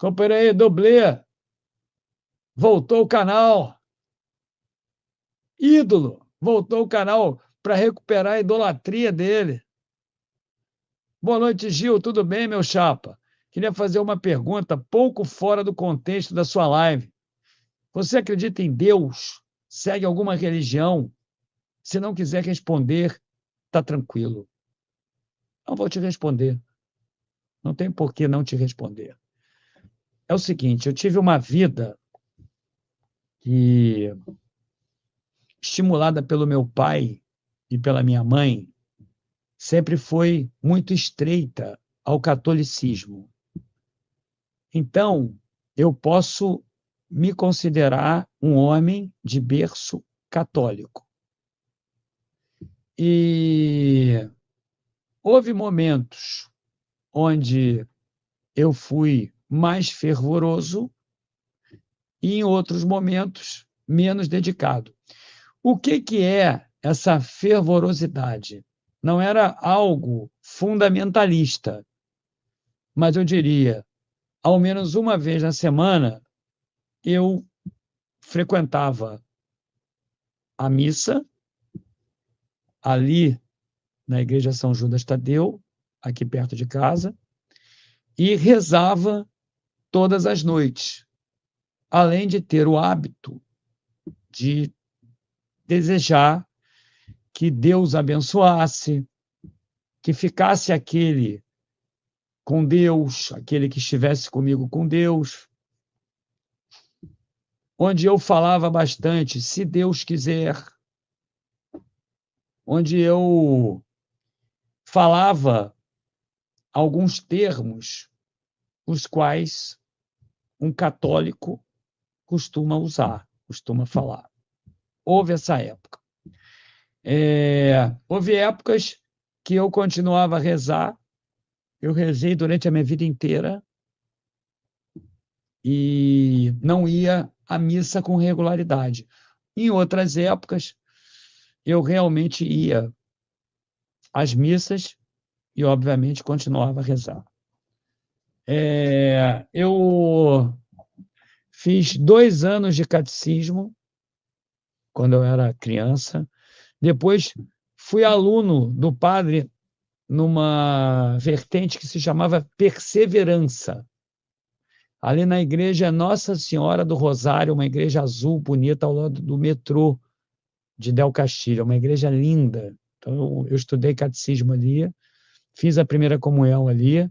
Companheiro aí, dublê, voltou o canal. Ídolo, voltou o canal para recuperar a idolatria dele. Boa noite, Gil, tudo bem, meu chapa? Queria fazer uma pergunta pouco fora do contexto da sua live. Você acredita em Deus? Segue alguma religião? Se não quiser responder, tá tranquilo. Não vou te responder. Não tem por que não te responder. É o seguinte, eu tive uma vida que, estimulada pelo meu pai e pela minha mãe, sempre foi muito estreita ao catolicismo. Então, eu posso me considerar um homem de berço católico. E houve momentos onde eu fui mais fervoroso e em outros momentos menos dedicado. O que é essa fervorosidade? Não era algo fundamentalista, mas eu diria, ao menos uma vez na semana, eu frequentava a missa ali na Igreja São Judas Tadeu, aqui perto de casa, e rezava todas as noites, além de ter o hábito de desejar que Deus abençoasse, que ficasse aquele com Deus, aquele que estivesse comigo com Deus, onde eu falava bastante, se Deus quiser, onde eu falava alguns termos os quais um católico costuma usar, costuma falar. Houve essa época. Houve épocas que eu continuava a rezar, eu rezei durante a minha vida inteira e não ia à missa com regularidade. Em outras épocas, eu realmente ia às missas e, obviamente, continuava a rezar. Eu fiz 2 anos de catecismo quando eu era criança. Depois fui aluno do padre numa vertente que se chamava Perseverança, ali na igreja Nossa Senhora do Rosário, uma igreja azul, bonita, ao lado do metrô de Del Castillo, uma igreja linda. Então, eu estudei catecismo ali, fiz a primeira comunhão ali,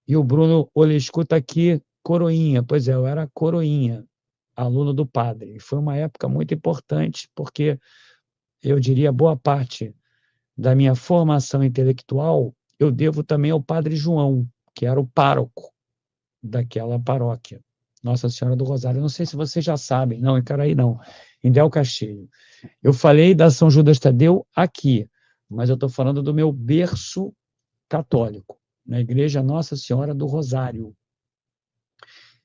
e o Bruno Olescu está aqui, coroinha. Pois é, eu era coroinha, aluno do padre. E foi uma época muito importante, porque eu diria boa parte da minha formação intelectual eu devo também ao padre João, que era o pároco daquela paróquia, Nossa Senhora do Rosário. Eu não sei se vocês já sabem, não, em Caraí não, em Del Castillo. Eu falei da São Judas Tadeu aqui, mas eu estou falando do meu berço católico, na Igreja Nossa Senhora do Rosário,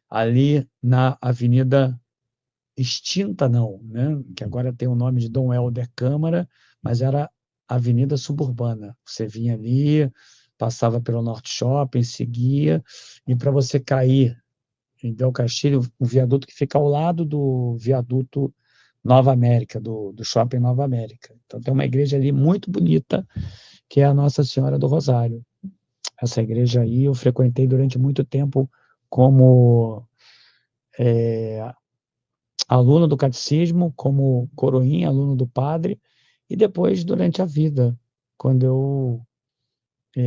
ali na Avenida extinta não, né? Que agora tem o nome de Dom Helder Câmara, mas era Avenida Suburbana. Você vinha ali, passava pelo Norte Shopping, seguia, e para você cair em Del Castillo, o viaduto que fica ao lado do viaduto Nova América, do Shopping Nova América. Então tem uma igreja ali muito bonita, que é a Nossa Senhora do Rosário. Essa igreja aí eu frequentei durante muito tempo como aluno do catecismo, como coroinha, aluno do padre, e depois durante a vida, quando eu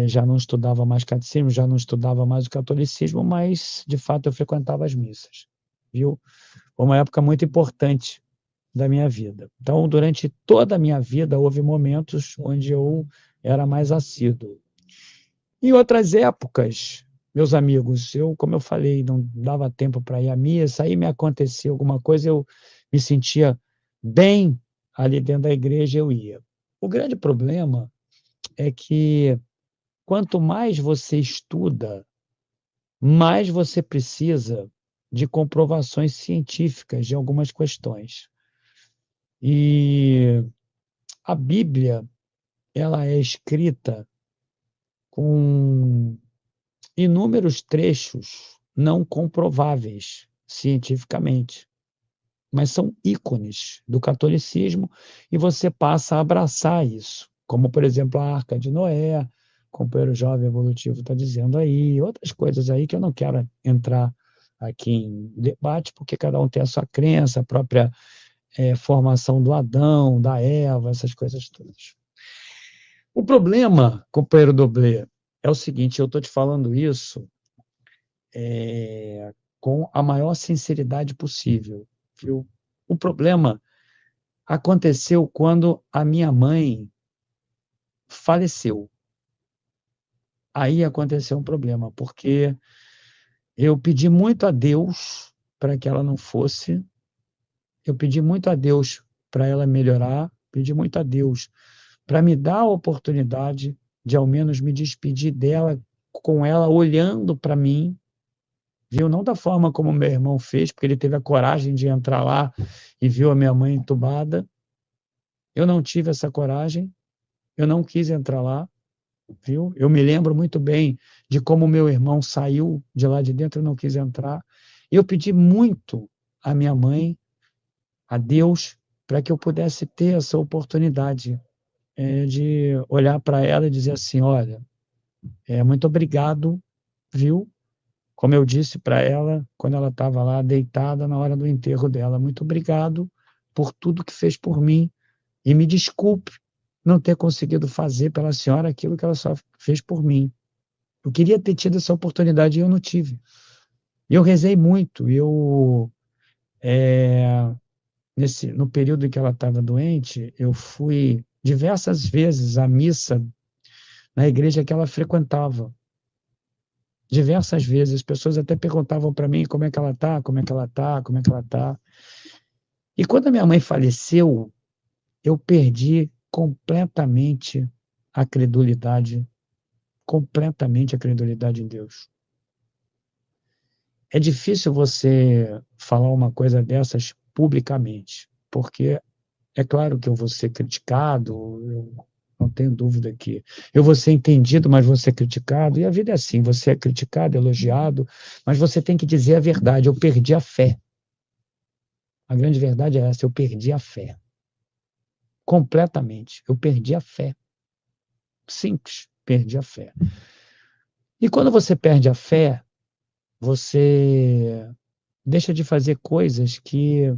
já não estudava mais catecismo, já não estudava mais o catolicismo, mas de fato eu frequentava as missas, viu? Foi uma época muito importante da minha vida. Então, durante toda a minha vida, houve momentos onde eu era mais assíduo. Em outras épocas, meus amigos, como eu falei, não dava tempo para ir à missa, aí me acontecia alguma coisa, eu me sentia bem ali dentro da igreja, eu ia. O grande problema é que quanto mais você estuda, mais você precisa de comprovações científicas de algumas questões. E a Bíblia, ela é escrita com inúmeros trechos não comprováveis cientificamente, mas são ícones do catolicismo e você passa a abraçar isso, como, por exemplo, a Arca de Noé, o companheiro jovem evolutivo está dizendo aí, outras coisas aí que eu não quero entrar aqui em debate, porque cada um tem a sua crença, a própria formação do Adão, da Eva, essas coisas todas. O problema, companheiro Doblê, é o seguinte, eu estou te falando isso com a maior sinceridade possível, viu? O problema aconteceu quando a minha mãe faleceu. Aí aconteceu um problema, porque eu pedi muito a Deus para que ela não fosse, eu pedi muito a Deus para ela melhorar, pedi muito a Deus para me dar a oportunidade de ao menos me despedir dela, com ela olhando para mim, viu? Não da forma como meu irmão fez, porque ele teve a coragem de entrar lá e viu a minha mãe entubada. Eu não tive essa coragem, eu não quis entrar lá, viu? Eu me lembro muito bem de como meu irmão saiu de lá de dentro, eu não quis entrar. Eu pedi muito à minha mãe, a Deus, para que eu pudesse ter essa oportunidade de olhar para ela e dizer assim: olha, muito obrigado, viu? Como eu disse para ela quando ela estava lá deitada na hora do enterro dela, muito obrigado por tudo que fez por mim e me desculpe não ter conseguido fazer pela senhora aquilo que ela só fez por mim. Eu queria ter tido essa oportunidade e eu não tive. Eu rezei muito, no período em que ela estava doente, eu fui diversas vezes à missa na igreja que ela frequentava. Diversas vezes, as pessoas até perguntavam para mim como é que ela está, como é que ela está, como é que ela está. E quando a minha mãe faleceu, eu perdi completamente a credulidade em Deus. É difícil você falar uma coisa dessas publicamente, porque é claro que eu vou ser criticado, eu não tenho dúvida que eu vou ser entendido, mas vou ser criticado, e a vida é assim, você é criticado, elogiado, mas você tem que dizer a verdade, eu perdi a fé. A grande verdade é essa, eu perdi a fé. Completamente, eu perdi a fé. Simples, perdi a fé. E quando você perde a fé, você deixa de fazer coisas que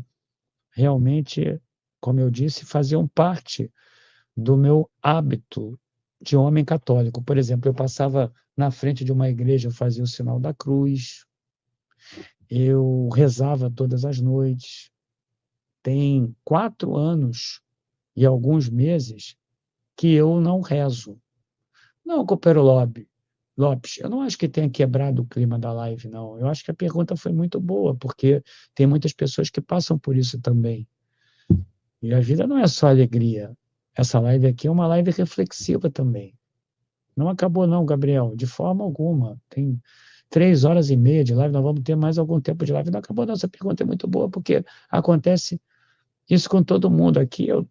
realmente, como eu disse, faziam parte do meu hábito de homem católico. Por exemplo, eu passava na frente de uma igreja, eu fazia o sinal da cruz, eu rezava todas as noites. Tem 4 anos e alguns meses que eu não rezo. Não, companheiro Lopes, eu não acho que tenha quebrado o clima da live, não. Eu acho que a pergunta foi muito boa, porque tem muitas pessoas que passam por isso também. E a vida não é só alegria. Essa live aqui é uma live reflexiva também. Não acabou não, Gabriel, de forma alguma. Tem 3 horas e meia de live, nós vamos ter mais algum tempo de live. Não acabou não, essa pergunta é muito boa, porque acontece isso com todo mundo. Aqui eu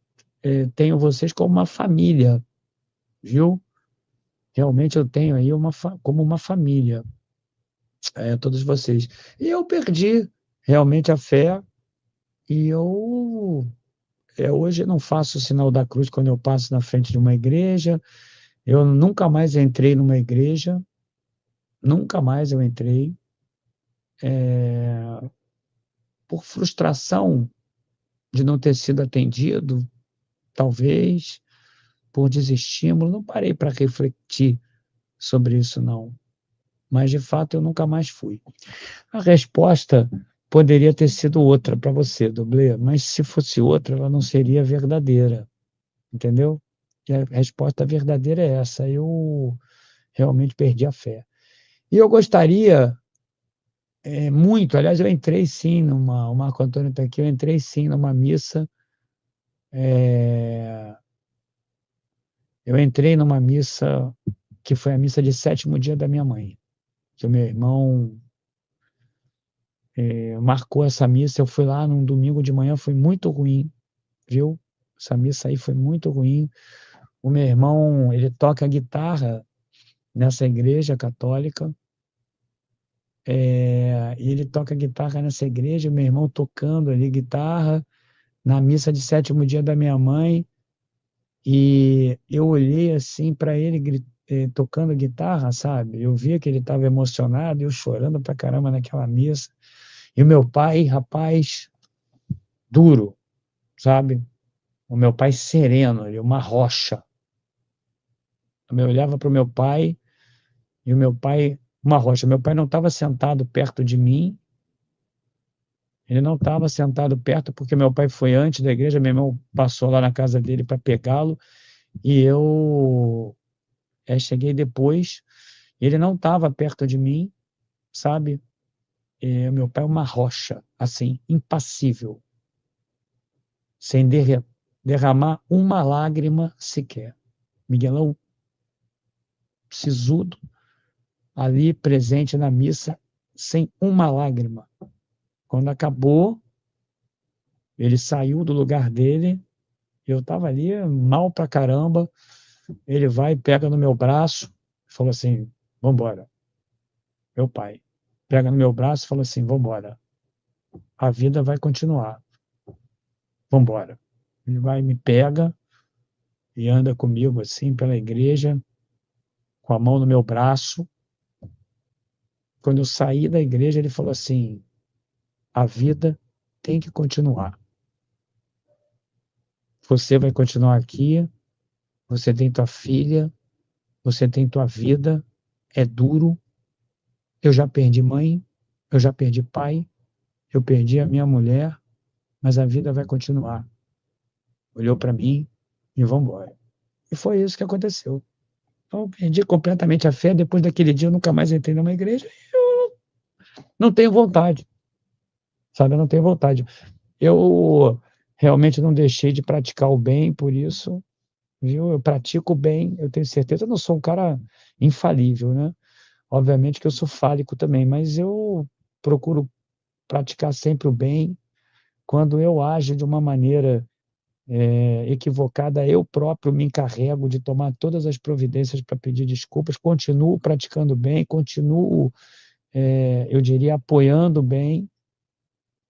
tenho vocês como uma família, viu? Realmente eu tenho aí como uma família, todos vocês. E eu perdi realmente a fé, e hoje não faço o sinal da cruz quando eu passo na frente de uma igreja. Eu nunca mais entrei numa igreja, nunca mais eu entrei, por frustração de não ter sido atendido, talvez, por desestímulo. Não parei para refletir sobre isso, não. Mas, de fato, eu nunca mais fui. A resposta poderia ter sido outra para você, Dublê, mas se fosse outra, ela não seria verdadeira, entendeu? E a resposta verdadeira é essa: eu realmente perdi a fé. E eu gostaria muito, aliás, eu entrei sim o Marco Antônio está aqui, eu entrei sim numa missa, eu entrei numa missa que foi a missa de 7º dia da minha mãe, que o meu irmão marcou essa missa, eu fui lá num domingo de manhã, foi muito ruim, viu? Essa missa aí foi muito ruim. O meu irmão, ele toca guitarra nessa igreja católica, E ele toca guitarra nessa igreja, meu irmão tocando ali guitarra, na missa de sétimo dia da minha mãe, e eu olhei assim para ele tocando guitarra, sabe? Eu via que ele estava emocionado, eu chorando pra caramba naquela missa. E o meu pai, rapaz, duro, sabe? O meu pai sereno, ele, uma rocha. Eu olhava para o meu pai e o meu pai, uma rocha. Meu pai não estava sentado perto de mim, ele não estava sentado perto porque meu pai foi antes da igreja, meu irmão passou lá na casa dele para pegá-lo e eu cheguei depois. Ele não estava perto de mim, sabe? Meu pai é uma rocha, assim, impassível, sem derramar uma lágrima sequer. Miguelão, sisudo, ali presente na missa, sem uma lágrima. Quando acabou, ele saiu do lugar dele, eu estava ali mal pra caramba, ele vai, pega no meu braço, falou assim, vambora. Meu pai pega no meu braço e falou assim, vambora. A vida vai continuar. Vambora. Ele vai, me pega e anda comigo assim pela igreja, com a mão no meu braço. Quando eu saí da igreja, ele falou assim, a vida tem que continuar. Você vai continuar aqui, você tem tua filha, você tem tua vida, é duro. Eu já perdi mãe, eu já perdi pai, eu perdi a minha mulher, mas a vida vai continuar. Olhou para mim e vamos embora. E foi isso que aconteceu. Então, eu perdi completamente a fé. Depois daquele dia, eu nunca mais entrei numa igreja. Eu não tenho vontade, sabe? Eu não tenho vontade. Eu realmente não deixei de praticar o bem, por isso, viu? Eu pratico o bem, eu tenho certeza. Eu não sou um cara infalível, né? Obviamente que eu sou fálico também, mas eu procuro praticar sempre o bem. Quando eu ajo de uma maneira equivocada, eu próprio me encarrego de tomar todas as providências para pedir desculpas, continuo praticando bem, continuo, eu diria, apoiando bem,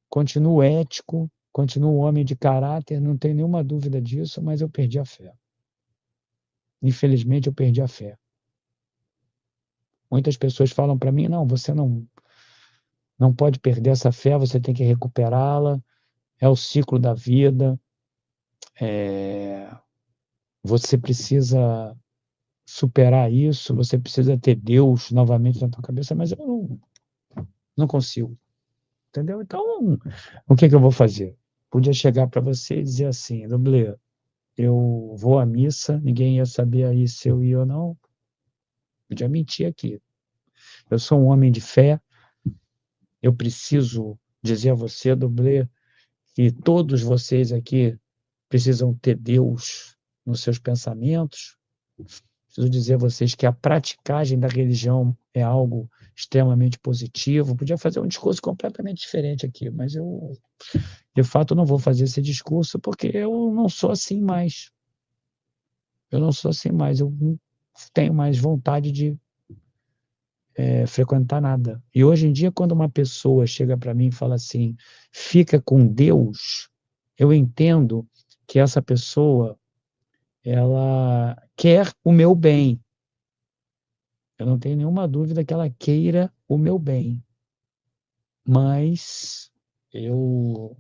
continuo ético, continuo homem de caráter, não tenho nenhuma dúvida disso, mas eu perdi a fé. Infelizmente, eu perdi a fé. Muitas pessoas falam para mim, não, você não pode perder essa fé, você tem que recuperá-la, é o ciclo da vida, você precisa superar isso, você precisa ter Deus novamente na tua cabeça, mas eu não consigo, entendeu? Então, o que eu vou fazer? Podia chegar para você e dizer assim, Dublê, eu vou à missa, ninguém ia saber aí se eu ia ou não, podia mentir aqui. Eu sou um homem de fé, eu preciso dizer a você, Dublê, que todos vocês aqui precisam ter Deus nos seus pensamentos. Preciso dizer a vocês que a praticagem da religião é algo extremamente positivo. Podia fazer um discurso completamente diferente aqui, mas eu, de fato, não vou fazer esse discurso porque eu não sou assim mais. Eu não sou assim mais. Eu não tenho mais vontade de frequentar nada. E hoje em dia, quando uma pessoa chega para mim e fala assim, fica com Deus, eu entendo que essa pessoa ela quer o meu bem. Eu não tenho nenhuma dúvida que ela queira o meu bem, mas eu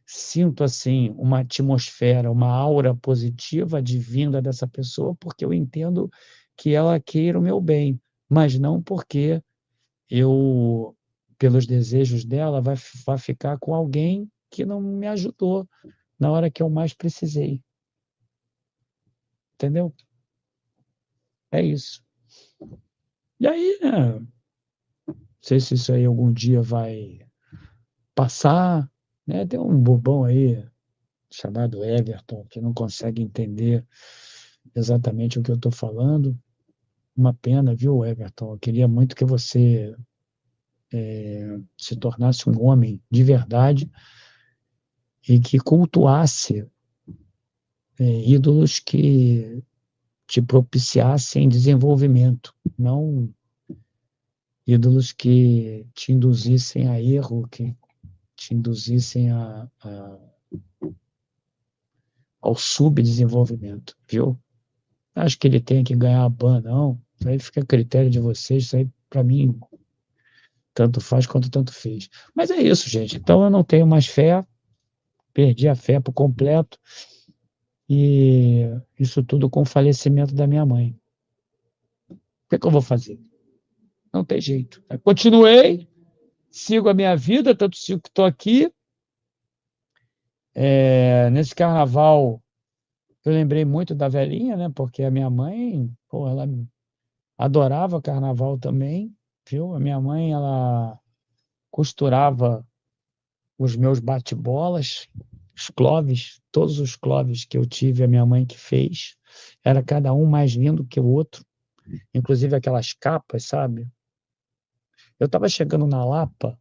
sinto assim uma atmosfera, uma aura positiva advinda dessa pessoa, porque eu entendo que ela queira o meu bem, mas não porque eu, pelos desejos dela, vai ficar com alguém que não me ajudou na hora que eu mais precisei. Entendeu? É isso. E aí, né, não sei se isso aí algum dia vai passar, né? Tem um bobão aí chamado Everton que não consegue entender exatamente o que eu estou falando. Uma pena, viu, Everton? Eu queria muito que você se tornasse um homem de verdade e que cultuasse ídolos que te propiciassem desenvolvimento, não ídolos que te induzissem a erro, que te induzissem ao subdesenvolvimento, viu? Acho que ele tem que ganhar a ban, não. Isso aí fica a critério de vocês, isso aí, para mim, tanto faz quanto tanto fez. Mas é isso, gente. Então eu não tenho mais fé, perdi a fé por completo, e isso tudo com o falecimento da minha mãe. O que é que eu vou fazer? Não tem jeito. Eu continuei, sigo a minha vida, tanto sigo que estou aqui. Nesse carnaval, eu lembrei muito da velhinha, né? Porque a minha mãe, pô, ela adorava carnaval também, viu? A minha mãe, ela costurava os meus bate-bolas, os cloves, todos os cloves que eu tive, a minha mãe que fez. Era cada um mais lindo que o outro, inclusive aquelas capas, sabe? Eu estava chegando na Lapa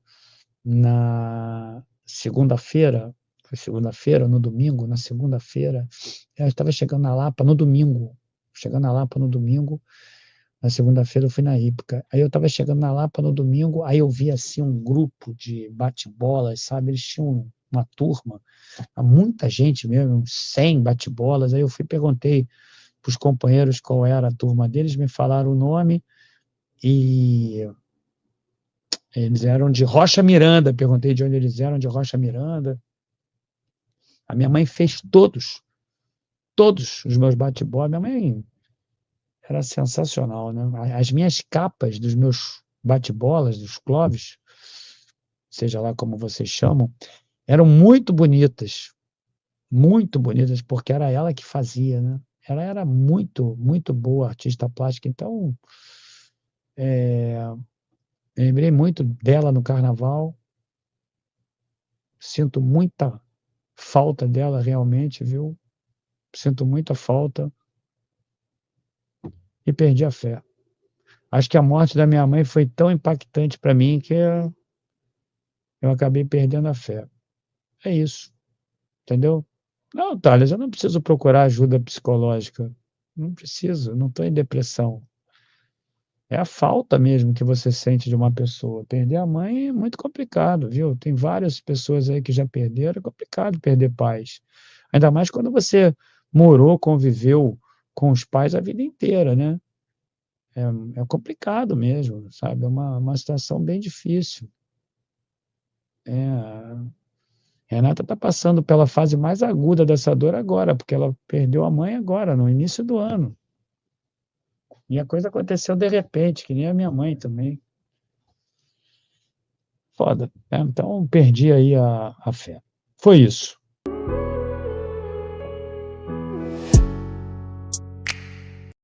na segunda-feira, foi segunda-feira, no domingo, na segunda-feira, eu estava chegando na Lapa no domingo, chegando na Lapa no domingo, na segunda-feira eu fui na Hípica, aí eu estava chegando na Lapa no domingo, aí eu vi assim um grupo de bate-bolas, sabe, eles tinham uma turma, muita gente mesmo, uns 100 bate-bolas, aí eu fui perguntei para os companheiros qual era a turma deles, me falaram o nome, e eles eram de Rocha Miranda, perguntei de onde eles eram, de Rocha Miranda. A minha mãe fez todos os meus bate-bola. Minha mãe era sensacional, né? As minhas capas dos meus bate-bolas, dos cloves, seja lá como vocês chamam, eram muito bonitas, porque era ela que fazia, né? Ela era muito, muito boa artista plástica, então lembrei muito dela no carnaval, sinto muita falta dela realmente, viu? Sinto muita falta e perdi a fé. Acho que a morte da minha mãe foi tão impactante para mim que eu acabei perdendo a fé. É isso, entendeu? Não, Thales, eu não preciso procurar ajuda psicológica. Não preciso, não estou em depressão. É a falta mesmo que você sente de uma pessoa. Perder a mãe é muito complicado, viu? Tem várias pessoas aí que já perderam, é complicado perder pais. Ainda mais quando você morou, conviveu com os pais a vida inteira, né? É complicado mesmo, sabe? É uma situação bem difícil. É, Renata está passando pela fase mais aguda dessa dor agora, porque ela perdeu a mãe agora, no início do ano. E a coisa aconteceu de repente, que nem a minha mãe também. Foda. Então, perdi aí a fé. Foi isso.